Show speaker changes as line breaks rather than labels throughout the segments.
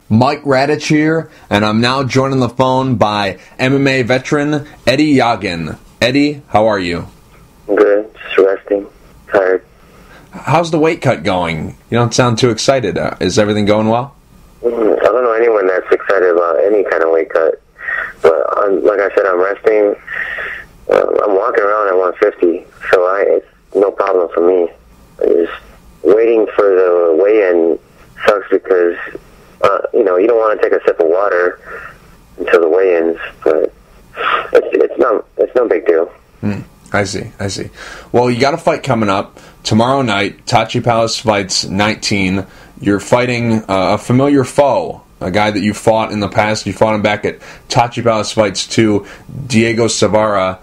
Mike Radich here, and I'm now joined on the phone by MMA Veteran Eddie Yagin. Eddie, how are you?
Good, just resting, tired.
How's the weight cut going? You don't sound too excited. Is everything going well?
I don't know anyone that's excited about any kind of weight cut, but like I said, I'm resting. I'm walking around at 150, so it's no problem for me. Just waiting for the weigh-in sucks because you don't want to take a sip of water until the weigh-ins, but it's no big deal.
I see. Well, you got a fight coming up tomorrow night. Tachi Palace fights 19. You're fighting a familiar foe, a guy that you fought in the past. You fought him back at Tachi Palace fights 2, Diego Savara.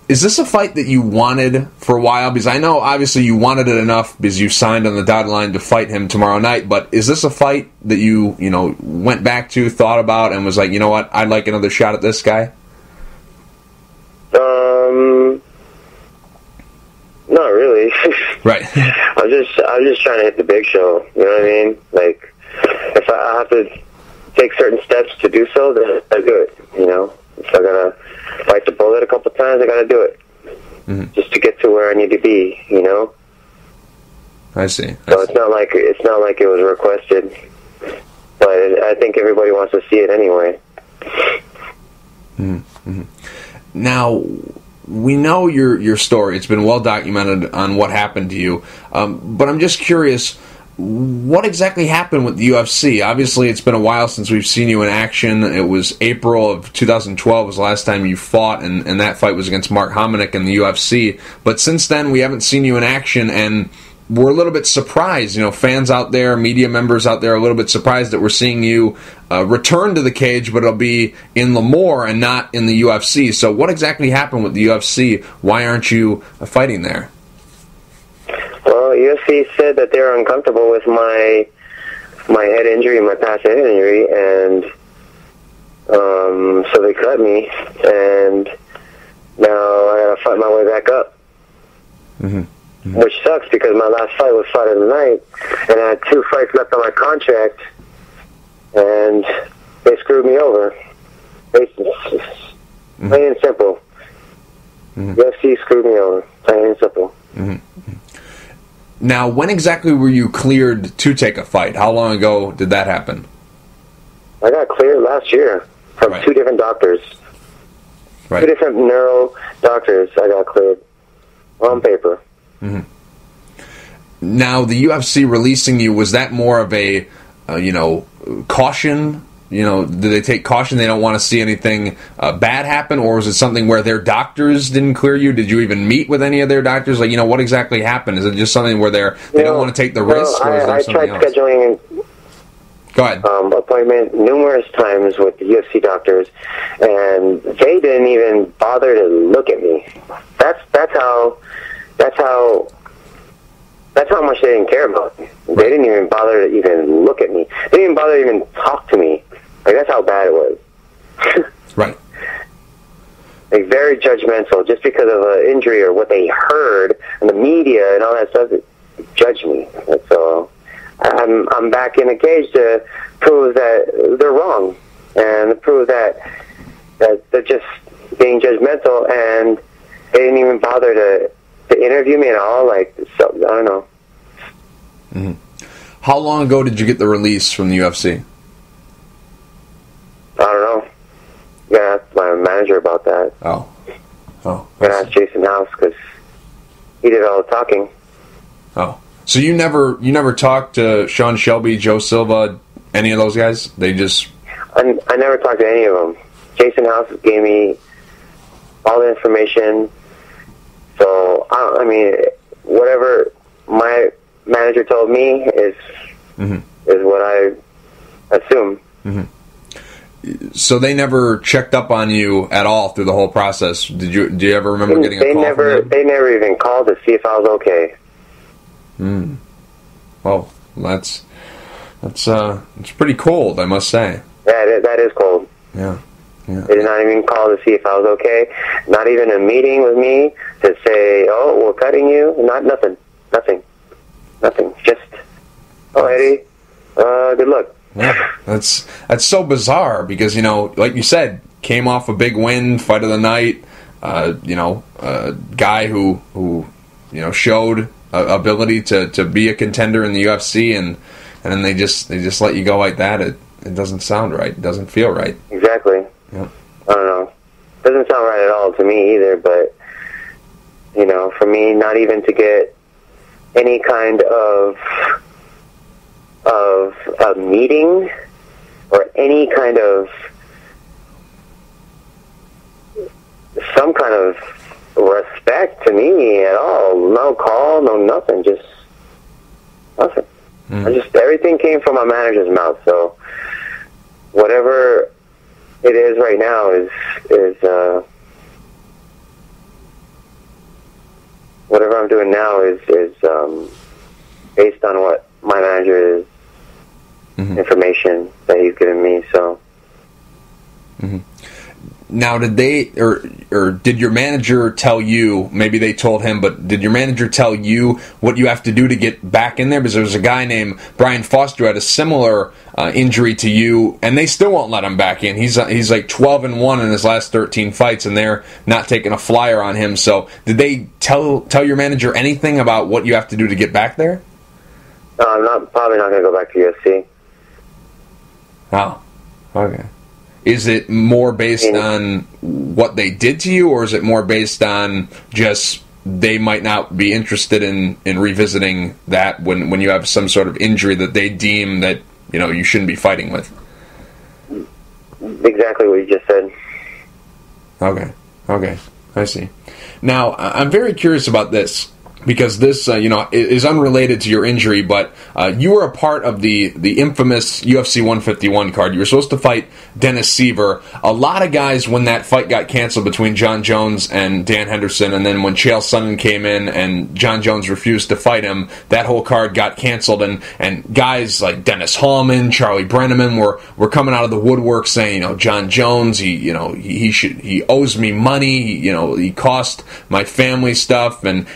Is this a fight that you wanted for a while? Because I know, obviously, you wanted it enough because you signed on the dotted line to fight him tomorrow night. But is this a fight that you went back to, thought about, and was like, you know what, I'd like another shot at this guy?
Not really.
Right.
I'm just trying to hit the big show. You know what I mean? Like, if I have to take certain steps to do so, then I do it. If I gotta bite the bullet a couple times, I gotta do it, just to get to where I need to be.
I see.
So it's not like it was requested, but I think everybody wants to see it anyway.
Now, we know your story. It's been well documented on what happened to you. But I'm just curious, what exactly happened with the UFC? Obviously, it's been a while since we've seen you in action. It was April of 2012 was the last time you fought, and that fight was against Mark Hominick in the UFC. But since then, we haven't seen you in action, and we're a little bit surprised. Fans out there, media members out there are a little bit surprised that we're seeing you return to the cage, but it'll be in Lemoore and not in the UFC. So what exactly happened with the UFC? Why aren't you fighting there?
Well, UFC said that they're uncomfortable with my head injury, my past head injury, and so they cut me, and now I gotta fight my way back up. Which sucks because my last fight was Friday night, and I had 2 fights left on my contract, and they screwed me over. Plain and simple. UFC screwed me over. Plain and simple.
Now, when exactly were you cleared to take a fight? How long ago did that happen?
I got cleared last year from 2 different doctors. 2 different neuro doctors I got cleared on paper.
Now, the UFC releasing you, was that more of a, caution? Did they take caution? They don't want to see anything bad happen? Or was it something where their doctors didn't clear you? Did you even meet with any of their doctors? What exactly happened? Is it just something where they don't want to take the risk? Or is there something else?
I tried scheduling
Go ahead.
Appointment numerous times with the UFC doctors, and they didn't even bother to look at me. That's how much they didn't care about me. They didn't even bother to even look at me. They didn't even bother to even talk to me. That's how bad it was.
Right.
Very judgmental, just because of an injury or what they heard in the media and all that stuff. Judge me. And so I'm back in the cage to prove that they're wrong, and to prove that they're just being judgmental, and they didn't even bother to interview me at all. I don't know.
How long ago did you get the release from the UFC?
I don't know. You gotta ask my manager about that.
Oh.
You gotta ask Jason House, because he did all the talking.
Oh. So you never talked to Sean Shelby, Joe Silva, any of those guys? They just...
I never talked to any of them. Jason House gave me all the information. So, whatever my manager told me is what I assume.
So they never checked up on you at all through the whole process. Do you ever remember getting a call from them?
They never even called to see if I was okay.
Well, that's it's pretty cold, I must say.
Yeah, that is cold.
Yeah.
They did not even call to see if I was okay. Not even a meeting with me to say, "Oh, we're cutting you." Nothing. Just, "Oh, Eddie, good luck."
Yeah, that's so bizarre because, you know, like you said, came off a big win, fight of the night. You know, a guy who you know showed ability to be a contender in the UFC, and then they just let you go like that. It doesn't sound right. It doesn't feel right.
Exactly.
Yeah.
I don't know. Doesn't sound right at all to me either. But you know, for me, not even to get any kind of a meeting or any kind of some kind of respect to me at all. No call, no nothing, just nothing. Everything came from my manager's mouth. So whatever it is right now is whatever I'm doing now is based on what my manager is information that he's given me. So.
Now, did they or did your manager tell you? Maybe they told him, but did your manager tell you what you have to do to get back in there? Because there was a guy named Brian Foster who had a similar injury to you, and they still won't let him back in. He's like 12-1 in his last 13 fights, and they're not taking a flyer on him. So, did they tell your manager anything about what you have to do to get back there?
No, I'm probably not going to go back to UFC.
Oh, okay. Is it more based on what they did to you, or is it more based on just they might not be interested in revisiting that when you have some sort of injury that they deem that, you know, you shouldn't be fighting with?
Exactly what you just said.
Okay, I see. Now, I'm very curious about this, because this, you know, is unrelated to your injury, but you were a part of the infamous UFC 151 card. You were supposed to fight Dennis Seaver. A lot of guys, when that fight got canceled between John Jones and Dan Henderson, and then when Chael Sonnen came in and John Jones refused to fight him, that whole card got canceled, and guys like Dennis Hallman, Charlie Brenneman were coming out of the woodwork saying, you know, John Jones, he owes me money, you know, he cost my family stuff, and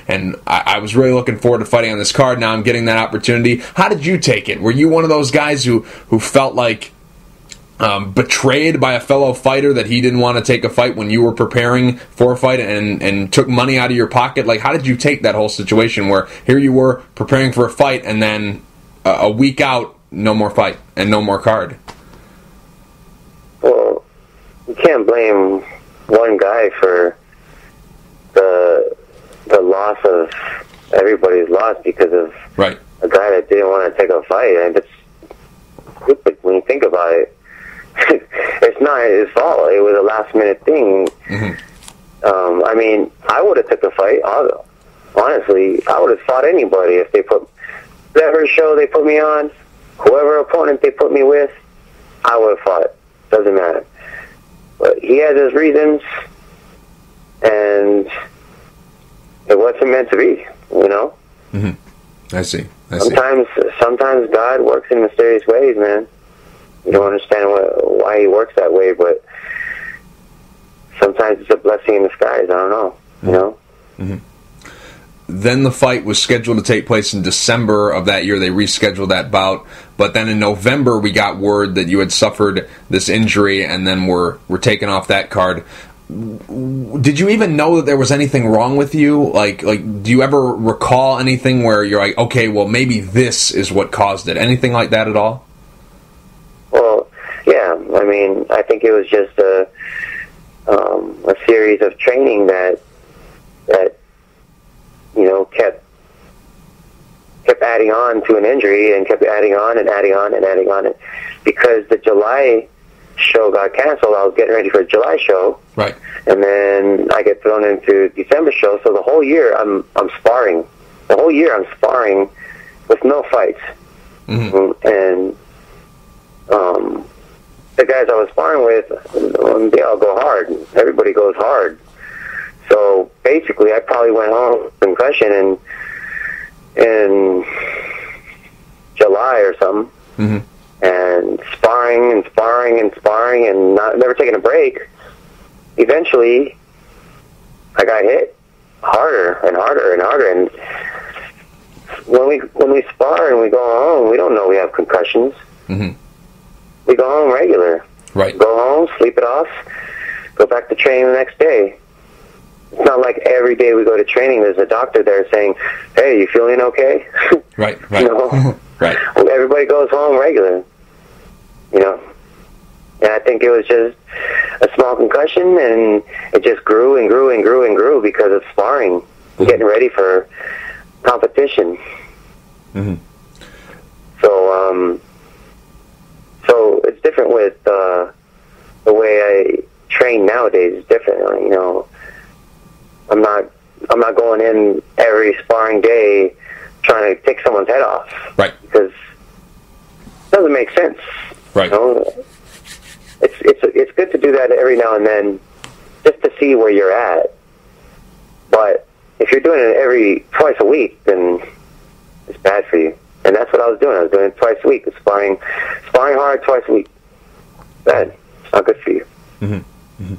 I was really looking forward to fighting on this card. Now I'm getting that opportunity. How did you take it? Were you one of those guys who felt like betrayed by a fellow fighter that he didn't want to take a fight when you were preparing for a fight and took money out of your pocket? Like, how did you take that whole situation where here you were preparing for a fight and then a week out, no more fight and no more card?
Well, you can't blame one guy for the loss of everybody's loss because of
right.
a guy that didn't want to take a fight. And it's stupid when you think about it. It's not his fault. It was a last-minute thing. I mean, I would have took the fight. Honestly, I would have fought anybody if they put whatever show they put me on, whoever opponent they put me with, I would have fought. Doesn't matter. But he has his reasons, and it wasn't meant to be, you know?
I see.
Sometimes God works in mysterious ways, man. You don't understand why he works that way, but sometimes it's a blessing in disguise. I don't know, you know?
Then the fight was scheduled to take place in December of that year. They rescheduled that bout. But then in November, we got word that you had suffered this injury, and then were taken off that card. Did you even know that there was anything wrong with you? Like, do you ever recall anything where you're like, okay, well, maybe this is what caused it? Anything like that at all?
Well, yeah. I mean, I think it was just a series of training that you know kept adding on to an injury and kept adding on and adding on and adding on. And because the July show got canceled, I was getting ready for a July show.
Right.
And then I get thrown into December show, so the whole year I'm sparring. The whole year I'm sparring with no fights. And the guys I was sparring with, they all go hard. Everybody goes hard. So basically, I probably went home with concussion in July or something. And sparring and sparring and sparring and never taking a break. Eventually, I got hit harder and harder and harder. And when we spar and we go home, we don't know we have concussions. go home regular.
Right.
Go home, sleep it off, go back to training the next day. It's not like every day we go to training, there's a doctor there saying, hey, you feeling okay?
Right.
You know?
Right.
Everybody goes home regular, you know. And I think it was just a small concussion, and it just grew and grew and grew and grew because of sparring and getting ready for competition.
Mm-hmm.
So it's different with the way I train nowadays. It's different, you know. I'm not going in every sparring day trying to take someone's head off.
Right.
Because it doesn't make sense.
Right.
You know? It's good to do that every now and then just to see where you're at. But if you're doing it twice a week, then it's bad for you. And that's what I was doing. I was doing it twice a week, sparring hard twice a week. Bad. It's not good for you.
Mm-hmm. Mm-hmm.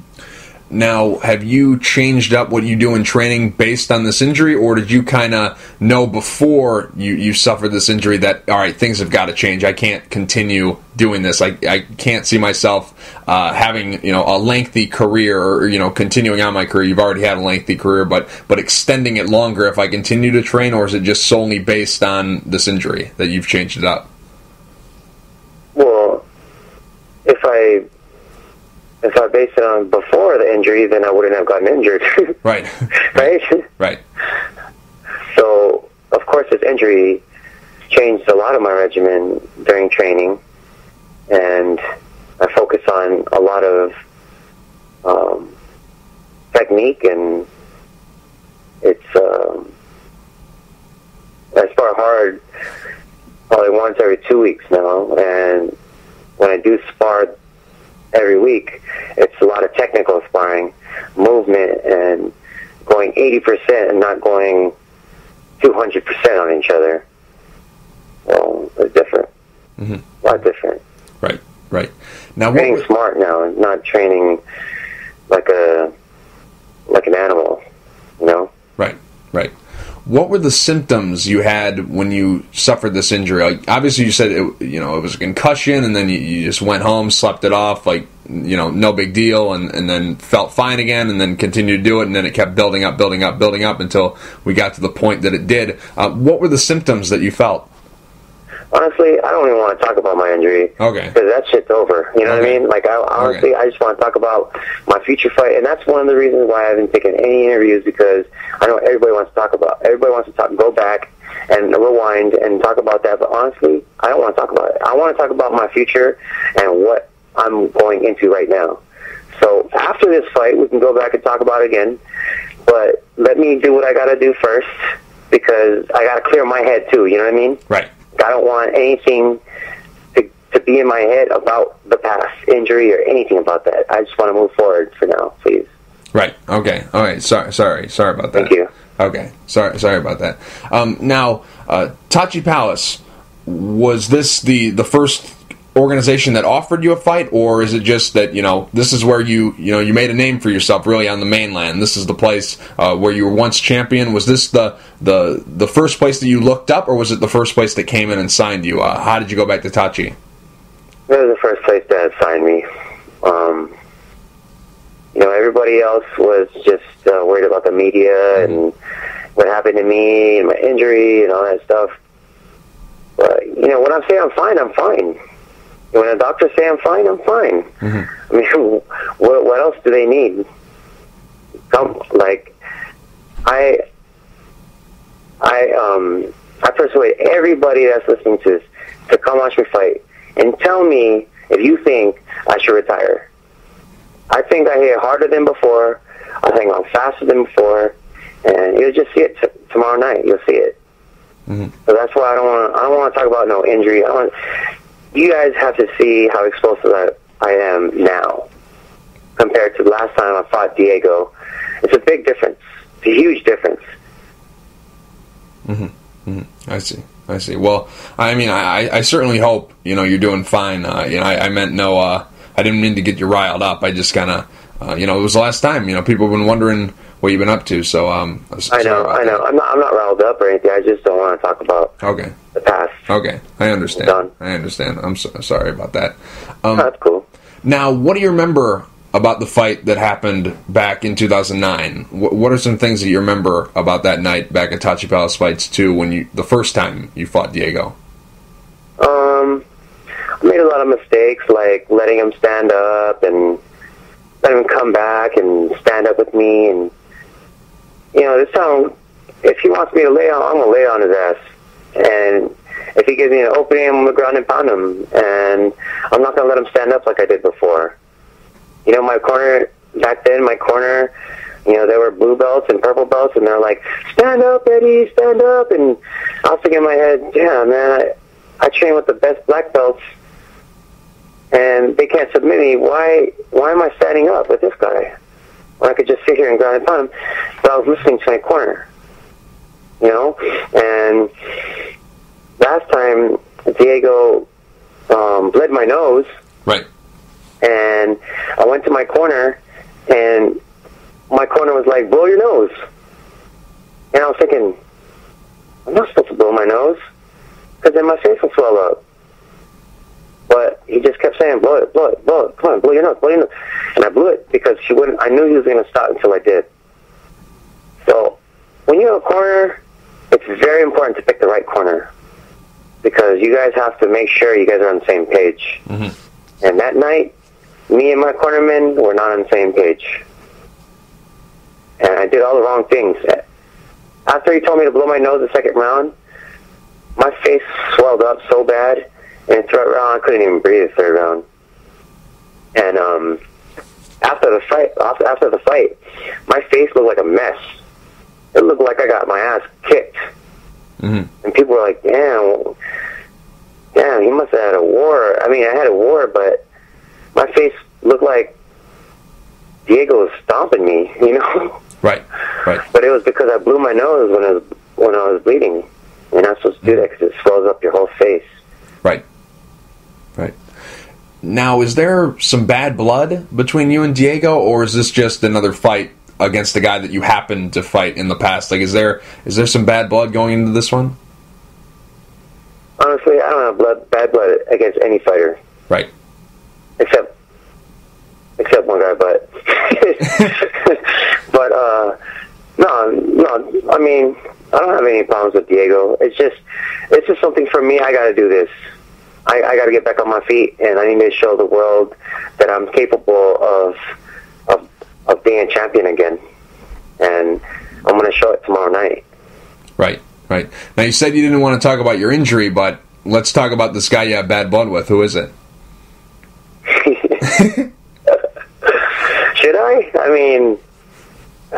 Now, have you changed up what you do in training based on this injury, or did you kind of know before you suffered this injury that, all right, things have got to change. I can't continue doing this. I can't see myself having, you know, a lengthy career or, you know, continuing on my career. You've already had a lengthy career, but extending it longer if I continue to train, or is it just solely based on this injury that you've changed it up?
Well, if I based it on before the injury, then I wouldn't have gotten injured.
Right.
Right?
Right.
So, of course, this injury changed a lot of my regimen during training, and I focus on a lot of technique, and it's I spar hard probably once every 2 weeks now, and when I do spar every week, it's a lot of technical sparring, movement, and going 80% and not going 200% on each other. Well, it's different.
Mm-hmm.
A lot different.
Right, right. Now,
training smart now, not training like an animal, you know?
Right, right. What were the symptoms you had when you suffered this injury? Like, obviously, you said it was a concussion, and then you just went home, slept it off, like, you know, no big deal, and then felt fine again, and then continued to do it, and then it kept building up until we got to the point that it did. What were the symptoms that you felt?
Honestly, I don't even want to talk about my injury.
Okay.
Because that shit's over. You know what I mean? Like, honestly, I just want to talk about my future fight, and that's one of the reasons why I haven't taken any interviews, because I know everybody wants to talk about. Everybody wants to go back and rewind and talk about that, but honestly, I don't want to talk about it. I want to talk about my future and what I'm going into right now. So after this fight, we can go back and talk about it again, but let me do what I got to do first, because I got to clear my head too, you know what I mean?
Right.
I don't want anything to be in my head about the past injury or anything about that. I just want to move forward for now, please.
Right. Okay. All right. Sorry about that.
Thank you.
Okay. Sorry about that. Now, Tachi Palace, was this the first organization that offered you a fight, or is it just that, you know, this is where you made a name for yourself really on the mainland? This is the place where you were once champion. Was this the first place that you looked up, or was it the first place that came in and signed you? How did you go back to Tachi?
It was the first place that signed me. You know, everybody else was just worried about the media and what happened to me and my injury and all that stuff. But, you know, when I say I'm fine, I'm fine. When a doctor say I'm fine, I'm fine. Mm-hmm. I mean, what else do they need? I persuade everybody that's listening to this to come watch me fight and tell me if you think I should retire. I think I hit harder than before. I think I'm faster than before, and you'll just see it tomorrow night. You'll see it. Mm-hmm. So that's why I don't want to talk about no injury. You guys have to see how explosive I am now compared to the last time I fought Diego. It's a big difference. It's a huge difference.
Mm-hmm. Mm-hmm. I see. Well, I mean, I certainly hope, you know, you're doing fine. You know, I meant no. I didn't mean to get you riled up. I just kind of It was the last time. People have been wondering what you've been up to. So
I know. I'm not riled up or anything. I just don't want to talk about the past.
Okay, I understand. I'm sorry about that.
That's cool.
Now, what do you remember about the fight that happened back in 2009? What are some things that you remember about that night back at Tachi Palace Fights 2 when the first time you fought Diego?
I made a lot of mistakes, like letting him stand up and letting him come back and stand up with me. And, this time, if he wants me to lay on, I'm going to lay on his ass. And if he gives me an opening, I'm going to ground and pound him. And I'm not going to let him stand up like I did before. My corner, back then, there were blue belts and purple belts, and they're like, stand up, Eddie, stand up. And I was thinking in my head, yeah, man, I train with the best black belts, and they can't submit me. Why am I standing up with this guy when I could just sit here and ground and pound him? But I was listening to my corner, And last time, Diego bled my nose.
Right.
And I went to my corner, and my corner was like, blow your nose. And I was thinking, I'm not supposed to blow my nose, because then my face will swell up. But he just kept saying, blow it, come on, blow your nose. And I blew it because I knew he was going to stop until I did. So when you're in a corner, it's very important to pick the right corner, because you guys have to make sure you guys are on the same page. Mm-hmm. And that night, me and my cornerman were not on the same page. And I did all the wrong things. After he told me to blow my nose the second round, my face swelled up so bad, and third round, I couldn't even breathe the third round. And after the fight, my face looked like a mess. It looked like I got my ass kicked. Mm-hmm. And people were like, damn, he must have had a war. I mean, I had a war, but my face looked like Diego was stomping me,
Right.
But it was because I blew my nose when I was bleeding. You're not supposed to do that because it swells up your whole face.
Right. Now, is there some bad blood between you and Diego, or is this just another fight against the guy that you happened to fight in the past? Like, is there some bad blood going into this one?
Honestly, I don't have bad blood against any fighter.
Right.
Except one guy, but no. I mean, I don't have any problems with Diego. It's just something for me. I got to do this. I got to get back on my feet, and I need to show the world that I'm capable of being a champion again. And I'm going to show it tomorrow night. Right.
Now, you said you didn't want to talk about your injury, but let's talk about this guy you have bad blood with. Who is it?
Should I? I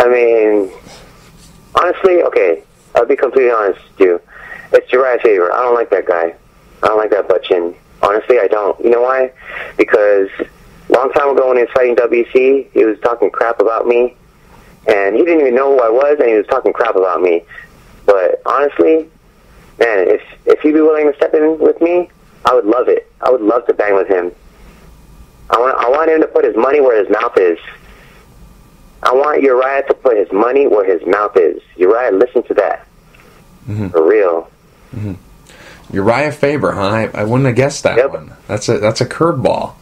mean, honestly, okay, I'll be completely honest with you. It's Uriah Faber. I don't like that guy. I don't like that butt chin. Honestly, I don't. You know why? Because a long time ago when he was fighting WC, he was talking crap about me, and he didn't even know who I was, and he was talking crap about me. But honestly, man, if he'd be willing to step in with me, I would love it. I would love to bang with him. I want him to put his money where his mouth is. I want Uriah to put his money where his mouth is. Uriah, listen to that. Mm-hmm. For real.
Mm-hmm. Uriah Faber, huh? I wouldn't have guessed that one. That's a curveball.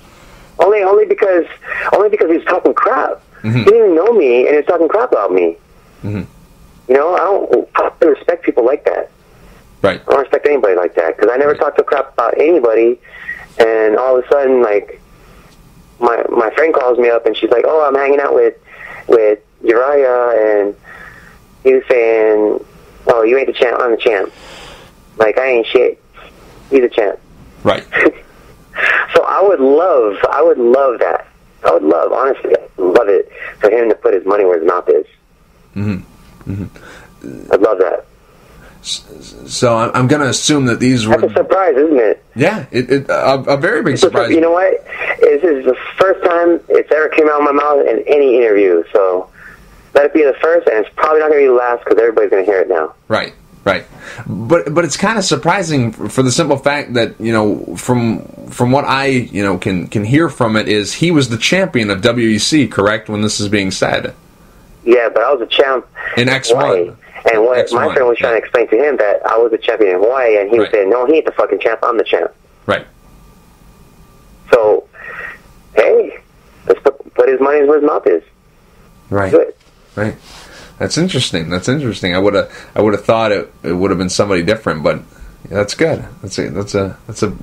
Only because he was talking crap. Mm-hmm. He didn't even know me, and he was talking crap about me. Mm-hmm. I don't respect people like that.
Right.
I don't respect anybody like that, because I never talked to crap about anybody, and all of a sudden, like, my friend calls me up, and she's like, oh, I'm hanging out with Uriah, and he was saying, oh, you ain't the champ, I'm the champ. Like, I ain't shit. He's a champ.
Right.
So I would love that. Honestly, I would love it for him to put his money where his mouth is. Mm-hmm. Mm-hmm. I'd love that.
So I'm going to assume that these were...
That's a surprise, isn't it?
Yeah, a very big surprise.
You know what? This is the first time it's ever came out of my mouth in any interview, so let it be the first, and it's probably not going to be the last, because everybody's going to hear it now.
Right. Right, but it's kind of surprising for the simple fact that, you know, from what I, you know, can hear from it, is he was the champion of WEC, correct, when this is being said?
Yeah, but I was a champ
in X1.
And what
X1,
my friend was trying to explain to him, that I was a champion in Hawaii, and he was saying, no, he ain't the fucking champ, I'm the champ.
Right.
So, hey, let's put his money where his mouth is.
Right.
Good.
Right. That's interesting. That's interesting. I would have thought it would have been somebody different, but that's good. That's a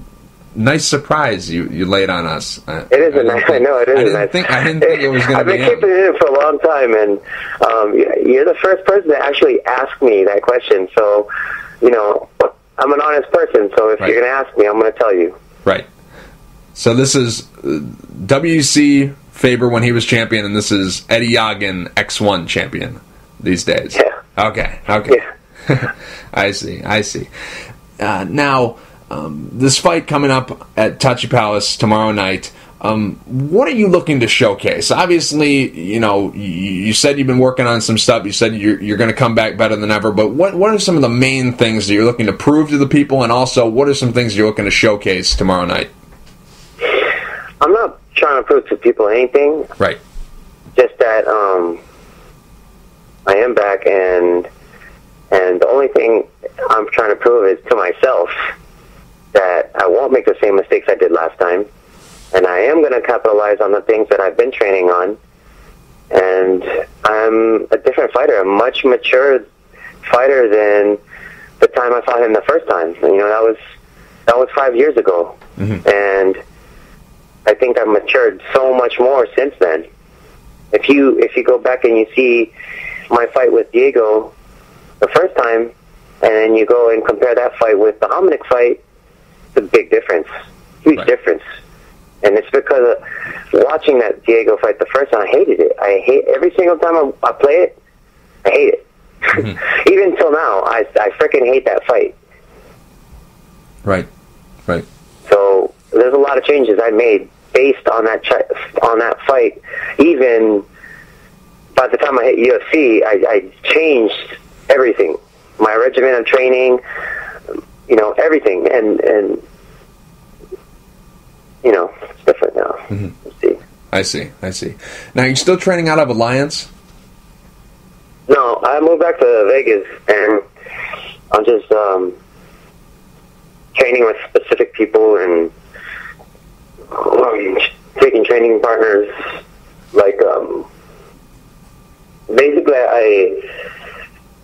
nice surprise you laid on us.
It is a nice. I know it is a nice.
I didn't think it was going to be.
I've been keeping it in for a long time, and you're the first person to actually ask me that question. So, you know, I'm an honest person. So if you're going to ask me, I'm going to tell you. Right.
So this is WC Faber when he was champion, and this is Eddie Yagin, X1 champion these days.
Yeah.
Okay.
Yeah.
I see. Now, this fight coming up at Tachi Palace tomorrow night, what are you looking to showcase? Obviously, you know, you said you've been working on some stuff. You said you're going to come back better than ever. But what are some of the main things that you're looking to prove to the people, and also what are some things you're looking to showcase tomorrow night?
I'm not trying to prove to people anything.
Right.
Just that I am back, and the only thing I'm trying to prove is to myself that I won't make the same mistakes I did last time, and I am going to capitalize on the things that I've been training on, and I'm a different fighter, a much mature fighter than the time I fought him the first time. You know, that was 5 years ago, and I think I've matured so much more since then. If you go back and you see my fight with Diego the first time, and then you go and compare that fight with the Hominick fight, it's a big difference, huge difference. And it's because of watching that Diego fight the first time, I hated it. I hate every single time I play it. I hate it. Even till now, I freaking hate that fight.
Right.
So there's a lot of changes I made based on that fight. Even by the time I hit UFC, I changed everything. My regimen of training, you know, everything, and you know, it's different now.
Let's see. I see. Now, you're still training out of Alliance?
No, I moved back to Vegas, and I'm just training with specific people and taking training partners. Like, basically, I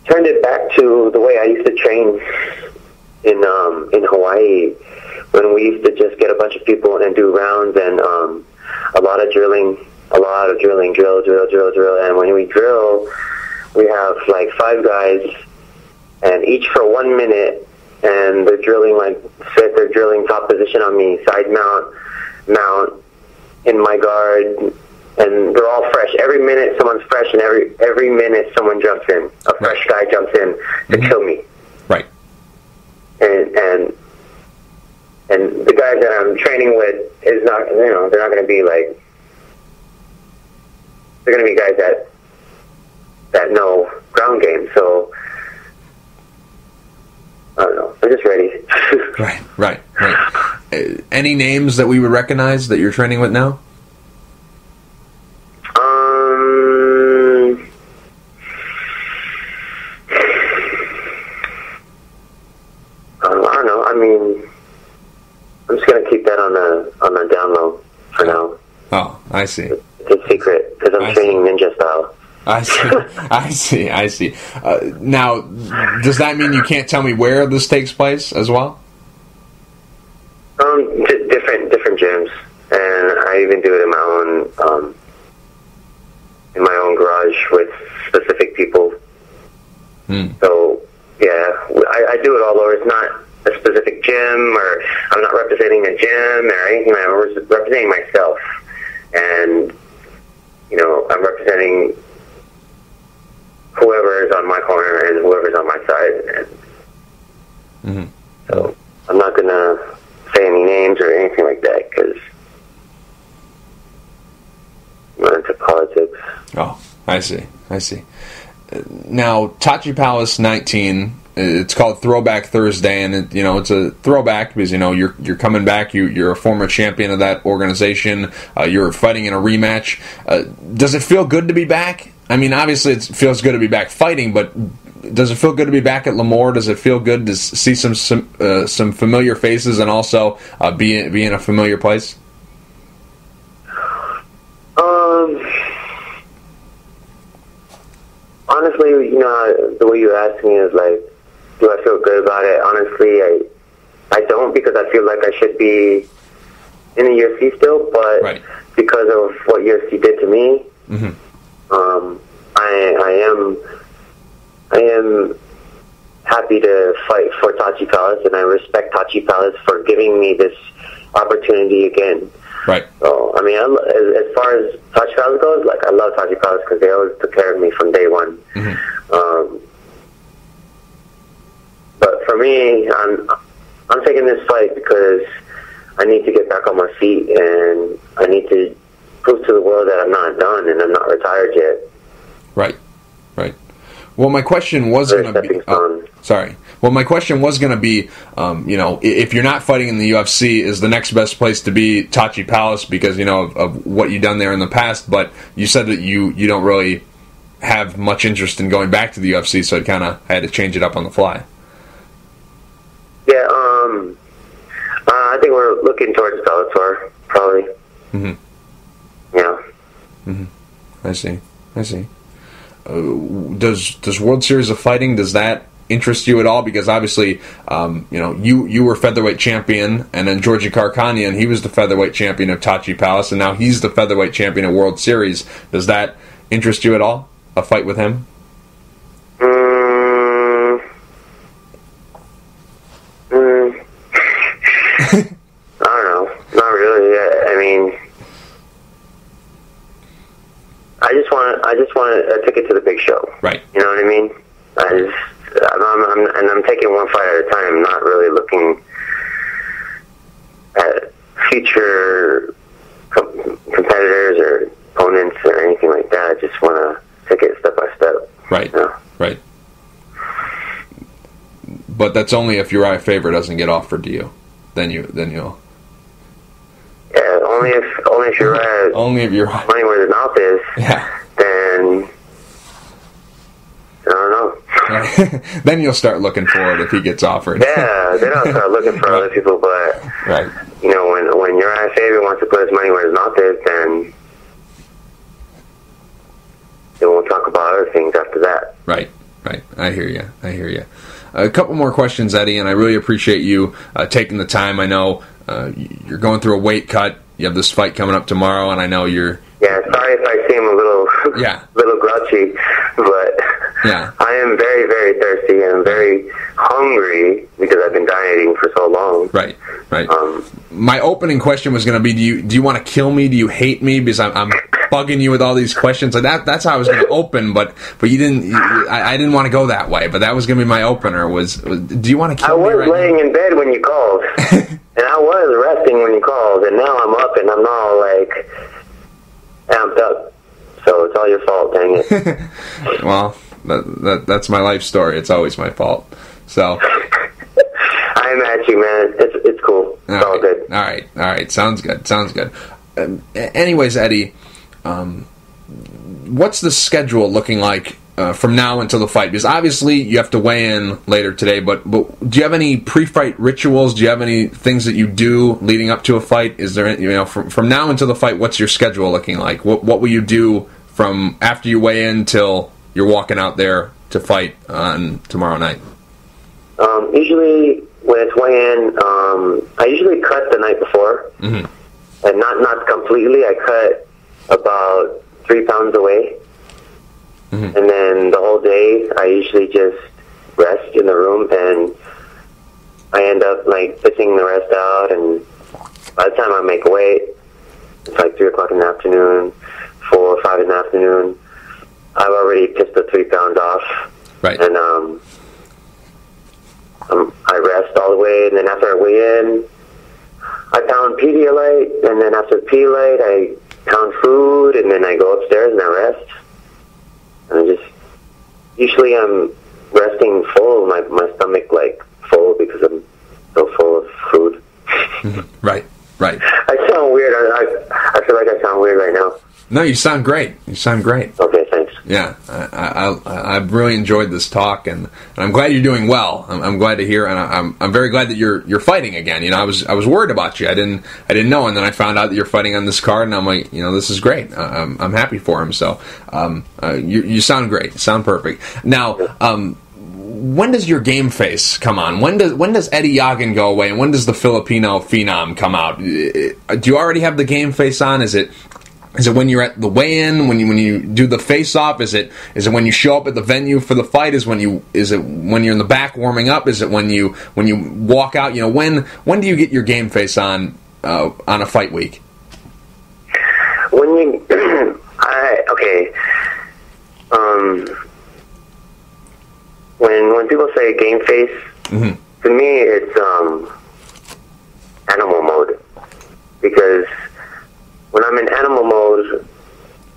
turned it back to the way I used to train in Hawaii, when we used to just get a bunch of people and do rounds and a lot of drilling, drill. And when we drill, we have like 5 guys, and each for 1 minute, and they're drilling they're drilling top position on me, side mount in my guard, and they're all fresh. Every minute someone's fresh, and every minute someone jumps in. A fresh guy jumps in to kill me.
Right.
And the guys that I'm training with is not, you know, they're not going to be like, they're going to be guys that know ground game. So I don't know. I'm just ready.
Right. Any names that we would recognize that you're training with now?
I don't know. I mean, I'm just gonna keep that on the down low for now.
Oh, I see.
It's a secret because I'm training ninja style.
I see. Now, does that mean you can't tell me where this takes place as well?
Different gyms, and I even do it in my own garage with specific people. So yeah, I do it all over. It's not a specific gym, or I'm not representing a gym or anything. I'm representing myself, and you know, I'm representing whoever is on my corner and whoever's on my side. And so I'm not gonna say any names or anything like that because I'm not into politics.
Oh, I see. Now, Tachi Palace 19. It's called Throwback Thursday, and it's a throwback because you're coming back. You're a former champion of that organization. You're fighting in a rematch. Does it feel good to be back? I mean, obviously it feels good to be back fighting, but does it feel good to be back at Lemoore? Does it feel good to see some familiar faces and also be in a familiar place?
Honestly, the way you asked me is like, do I feel good about it? Honestly, I don't, because I feel like I should be in the UFC still, but
right.
Because of what UFC did to me, I am happy to fight for Tachi Palace, and I respect Tachi Palace for giving me this opportunity again.
Right.
So, I mean, as far as Tachi Palace goes, like, I love Tachi Palace because they always took care of me from day one. But for me, I'm taking this fight because I need to get back on my feet, and I need to prove to the world that I'm not done and I'm not retired yet.
Right. Right. Well, my question was going to be... sorry. Well, my question was going to be, if you're not fighting in the UFC, is the next best place to be Tachi Palace because, of what you've done there in the past, but you said that you don't really have much interest in going back to the UFC, so it kind of had to change it up on the fly.
Yeah, I think we're looking towards Bellator, probably. Yeah.
I see. Does World Series of Fighting, does that interest you at all? Because obviously, you were featherweight champion, and then Georgi Karkanian, he was the featherweight champion of Tachi Palace, and now he's the featherweight champion of World Series. Does that interest you at all? A fight with him?
I don't know. Not really. I mean, I just want a ticket to the big show.
Right.
You know what I mean? I'm taking one fight at a time. I'm not really looking at future competitors or opponents or anything like that. I just want to take it step by step.
Right. Right. But that's only if Uriah Faber doesn't get offered to you. Then you'll.
Yeah, only if Uriah.
Only if you're
money where the mouth is.
Yeah.
Then I don't know.
Then you'll start looking for it if he gets offered.
Yeah, then I'll start looking for other people. But
right.
When Uriah Faber wants to put his money where his mouth is, then we'll talk about other things after that.
Right. I hear you. A couple more questions, Eddie, and I really appreciate you taking the time. I know you're going through a weight cut. You have this fight coming up tomorrow, and I know you're...
Yeah, sorry if I seem a little grouchy, but
yeah.
I am very, very thirsty, and I'm very hungry because I've been dieting for so long.
Right. My opening question was going to be, do you want to kill me? Do you hate me? Because I'm bugging you with all these questions. Like that's how I was going to open, but you didn't. I didn't want to go that way. But that was going to be my opener. Was do you want to kill me?
I was laying in bed when you called, and I was resting when you called, and now I'm up and I'm all like amped up. So it's all your fault, dang it.
Well, that's my life story. It's always my fault. So.
I'm at you, man. It's cool. It's all good.
All right. Sounds good. Anyways, Eddie, what's the schedule looking like from now until the fight? Because obviously you have to weigh in later today, but do you have any pre-fight rituals? Do you have any things that you do leading up to a fight? Is there, from now until the fight, what's your schedule looking like? What will you do from after you weigh in till you're walking out there to fight on tomorrow night?
Usually when it's weigh-in, I usually cut the night before, and not completely. I cut about 3 pounds away, and then the whole day I usually just rest in the room, and I end up like pissing the rest out. And by the time I make weight, it's like 3 o'clock in the afternoon, 4 or 5 in the afternoon. I've already pissed the 3 pounds off,
right?
And I rest all the way, and then after I weigh in, I pound Pedialyte, and then after Pedialyte, I pound food, and then I go upstairs and I rest. And I just usually I'm resting full, my stomach like full because I'm so full of food.
Right.
I sound weird. I feel like I sound weird right now.
No, you sound great.
Okay, thanks.
Yeah, I've really enjoyed this talk, and I'm glad you're doing well. I'm glad to hear, and I'm very glad that you're fighting again. You know, I was worried about you. I didn't know, and then I found out that you're fighting on this card, and I'm like, you know, this is great. I'm happy for him. So, you sound great. You sound perfect. Now, when does your game face come on? When does Eddie Yagin go away, and when does the Filipino Phenom come out? Do you already have the game face on? Is it when you're at the weigh-in, when you do the face-off? Is it when you show up at the venue for the fight? Is it when you're in the back warming up? Is it when you walk out? You know, when do you get your game face on a fight week?
When people say game face, to me it's animal mode, because when I'm in animal mode,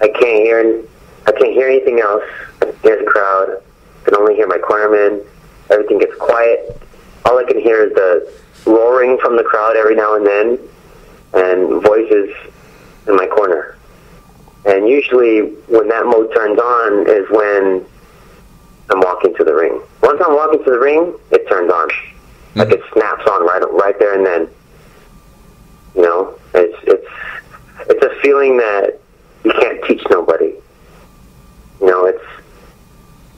I can't hear anything else. I can hear the crowd. I can only hear my cornerman. Everything gets quiet. All I can hear is the roaring from the crowd every now and then, and voices in my corner. And usually when that mode turns on is when I'm walking to the ring. Once I'm walking to the ring, it turns on. Like it snaps on right there and then. You know, it's a feeling that you can't teach nobody. You know, it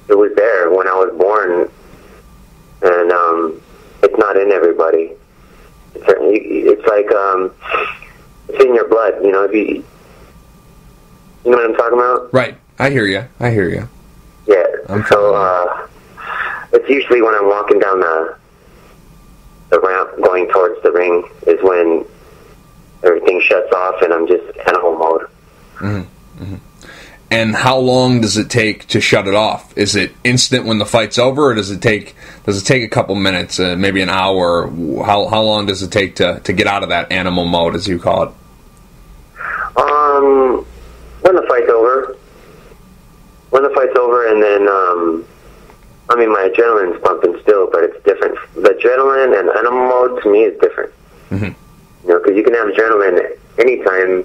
was there when I was born, and it's not in everybody. It's like it's in your blood. You know, you know what I'm talking about?
Right. I hear you.
Yeah. So it's usually when I'm walking down the ramp going towards the ring is when everything shuts off and I'm just animal mode.
And how long does it take to shut it off? Is it instant when the fight's over, or does it take a couple minutes, maybe an hour? How long does it take to get out of that animal mode, as you call it?
When the fight's over. And then I mean, my adrenaline's pumping still, but it's different. The adrenaline and animal mode to me is different. You know, because you can have adrenaline anytime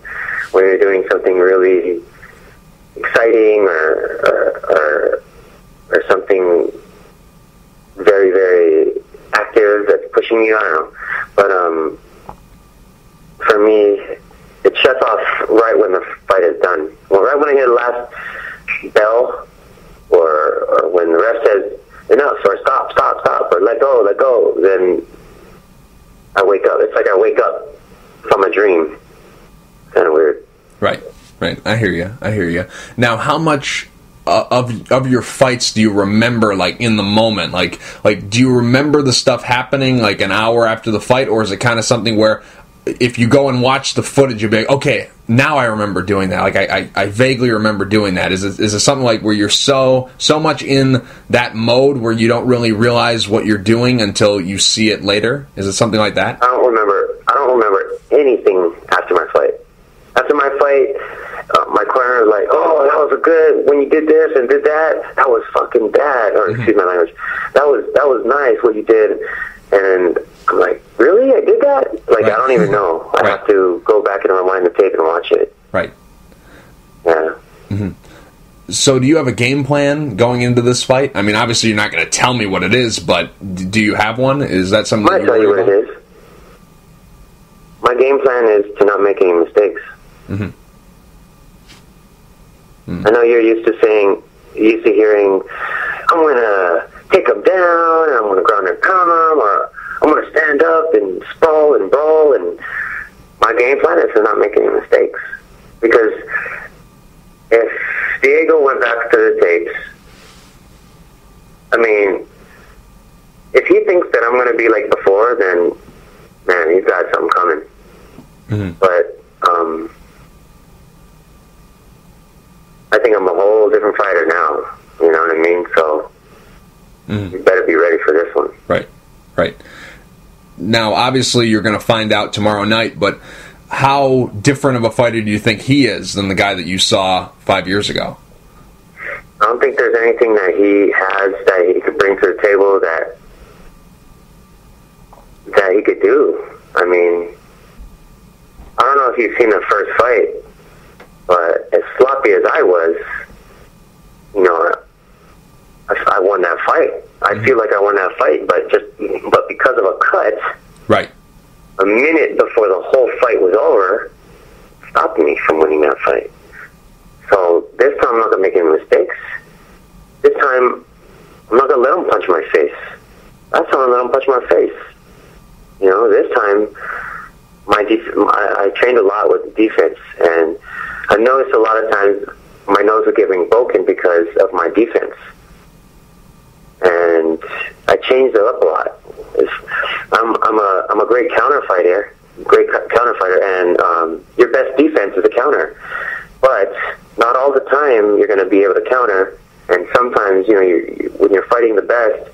when you're doing something really exciting or something very, very active that's pushing you. I don't know. But for me, it shuts off right when the fight is done. Well, right when I hear the last bell, or when the ref says enough, or stop, or let go, then I wake up. It's like I wake up from a dream. Kind of weird.
Right. I hear you. Now, how much of your fights do you remember, like, in the moment? Like, do you remember the stuff happening, like, an hour after the fight, or is it kind of something where if you go and watch the footage, you'll be like, okay, now I remember doing that. Like, I vaguely remember doing that. Is it something like where you're so much in that mode where you don't really realize what you're doing until you see it later? Is it something like that?
I don't remember anything after my fight. After my fight, my corner was like, oh, that was good, when you did this and did that, that was fucking bad, or excuse my language, that was nice what you did. And I'm like, really? I did that? Like, right. I don't even know. I have to go back and rewind the tape and watch it.
Right.
Yeah.
So do you have a game plan going into this fight? I mean, obviously you're not going to tell me what it is, but do you have one? Is that something
I'll tell you what it is. My game plan is to not make any mistakes. I know you're used to hearing, I'm going to take them down, and I'm going to ground and pound them, or I'm going to stand up and sprawl and brawl, and my game plan is to not make any mistakes. Because if Diego went back to the tapes, I mean, if he thinks that I'm going to be like before, then, man, he's got something coming. But I think I'm a whole different fighter now. You know what I mean? So you better be ready for this one.
Right. Now, obviously, you're going to find out tomorrow night, but how different of a fighter do you think he is than the guy that you saw 5 years ago?
I don't think there's anything that he has that he could bring to the table that he could do. I mean, I don't know if you've seen the first fight, but as sloppy as I was, you know, I won that fight. I feel like I won that fight, but because of a cut,
right,
a minute before the whole fight was over, stopped me from winning that fight. So this time I'm not going to make any mistakes. This time I'm not going to let him punch my face. Last time I let him punch my face. You know, this time I trained a lot with defense, and I noticed a lot of times my nose would get broken because of my defense. And I changed it up a lot. I'm a great counter fighter, and your best defense is a counter. But not all the time you're going to be able to counter, and sometimes, you know, when you're fighting the best,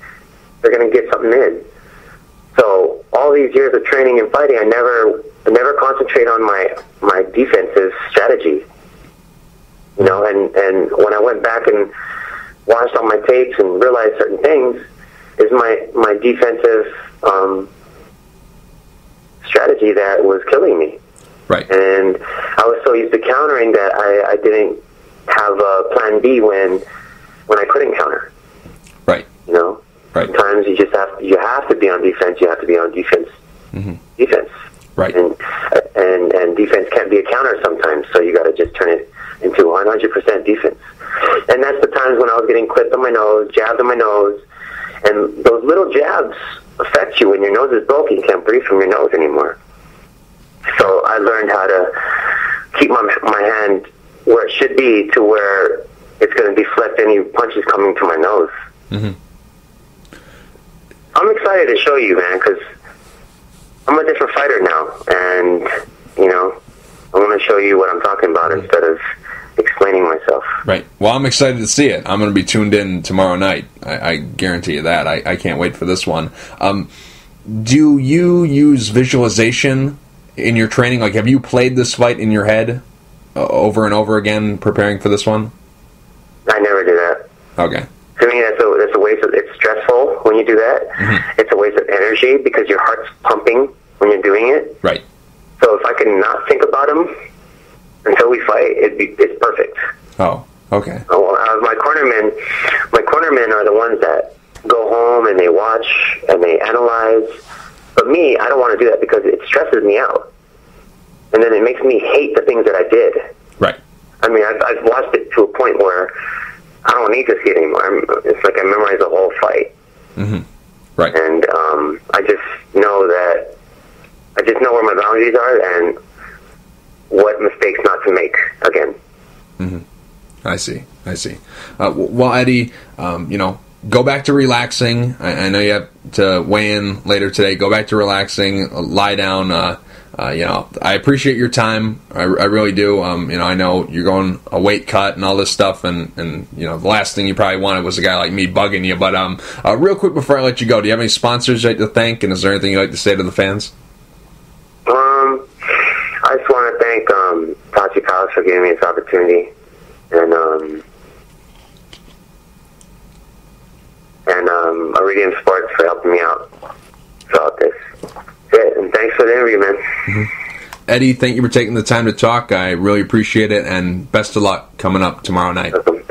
they're going to get something in. So all these years of training and fighting, I never concentrate on my defensive strategy. You know, and when I went back and watched all my tapes and realized certain things, is my defensive strategy that was killing me.
Right.
And I was so used to countering that I didn't have a plan B when I couldn't counter.
Right.
You know?
Right.
Sometimes you have to be on defense. You have to be on defense.
Mm-hmm.
Defense.
Right.
And defense can't be a counter sometimes. So you got to just turn it into 100% defense. And that's the times when I was getting clipped on my nose, jabbed on my nose, and those little jabs affect you when your nose is broken. You can't breathe from your nose anymore. So I learned how to keep my hand where it should be, to where it's going to deflect any punches coming to my nose.
Mm-hmm.
I'm excited to show you, man, because I'm a different fighter now, and, you know, I want to show you what I'm talking about instead of explaining myself.
Right. Well, I'm excited to see it. I'm going to be tuned in tomorrow night. I guarantee you that. I can't wait for this one. Do you use visualization in your training? Like, have you played this fight in your head over and over again preparing for this one?
I never do that.
Okay.
To me, that's a waste of, it's stressful when you do that. Mm-hmm. It's a waste of energy because your heart's pumping when you're doing it.
Right.
So if I can not think about him until we fight, it's perfect.
Oh, okay.
My cornermen are the ones that go home and they watch and they analyze. But me, I don't want to do that because it stresses me out. And then it makes me hate the things that I did.
Right.
I mean, I've watched it to a point where I don't need to see it anymore. It's like I memorize the whole fight.
Mm-hmm. Right.
And I just know where my boundaries are and what mistakes not to make again.
Mm-hmm. I see. Well, Eddie, go back to relaxing. I know you have to weigh in later today. Go back to relaxing. Lie down. I appreciate your time. I really do. I know you're going a weight cut and all this stuff, and the last thing you probably wanted was a guy like me bugging you. But real quick before I let you go, do you have any sponsors you'd like to thank, and is there anything you'd like to say to the fans?
I just want to thank Tachi Palace for giving me this opportunity, and Iridium Sports for helping me out throughout this. That's it, and thanks for the interview, man.
Mm-hmm. Eddie, thank you for taking the time to talk. I really appreciate it, and best of luck coming up tomorrow night.
Welcome.